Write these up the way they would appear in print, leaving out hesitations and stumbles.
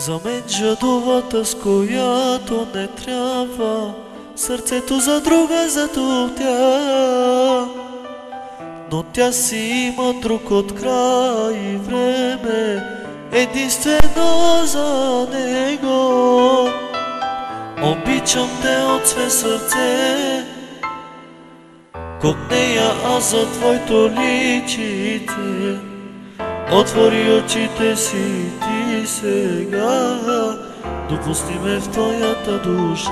За мен жадувата, с която не трябва сърцето за друга затоптя. Но тя си има друг от край и време, единствено за него. Обичам те от все сърце, как нея аз за твоето личите. Отвори очите си ти сега, допусни ме в твоята душа.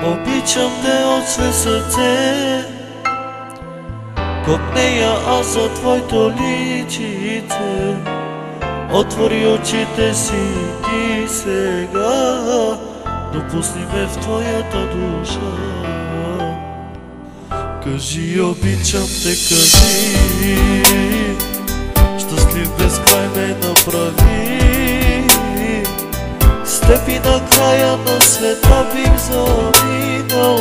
Обичам те от все сърце, как нея аз за твоето личите. Отвори очите си ти сега, допусни ме в твоята душа. Кажи, обичам те, кажи, щастлив безкрай ме направи. С теб и на края на света бих заминал,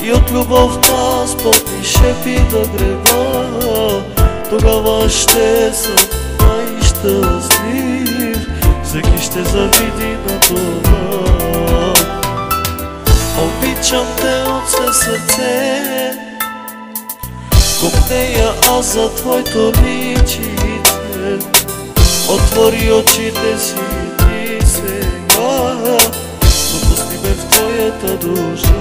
и от любовта с потни шепи да греба. Тогава ще съм най-щастлив, всеки ще завиди на това. Обичам те от все сърце, как нея аз за твоето личите. Отвори очите си ти сега, допусни ме в твоята душа.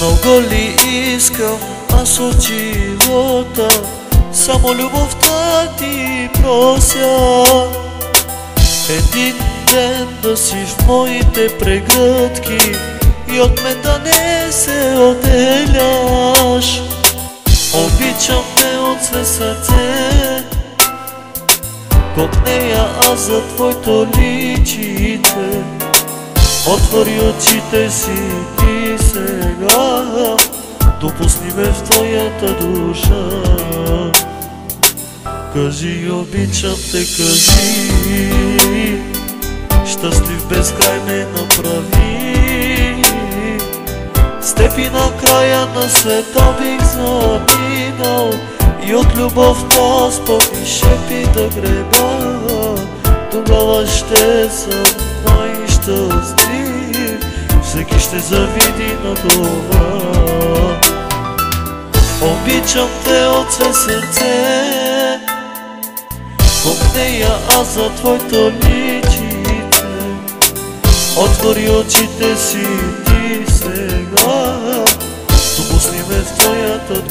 Много ли искам аз от живота, само любовта ти прося. Един ден да си в моите прегръдки и от мен да не се отделяш. Обичам те от все сърце, как нея аз за твоето личите. Отвори очите си ти сега, допусни ме в твоята душа. Кажи, обичам те, кажи, щастлив безкрай ме направи. С теб и на края на света бих заминал, и от любовта с потни шепи да греба. Тогава ще съм най-щастлив, всеки ще завиди на това. Обичам те от все сърце, как нея аз за твоето личите. Отвори очите си ти сега, допусни ме в твоята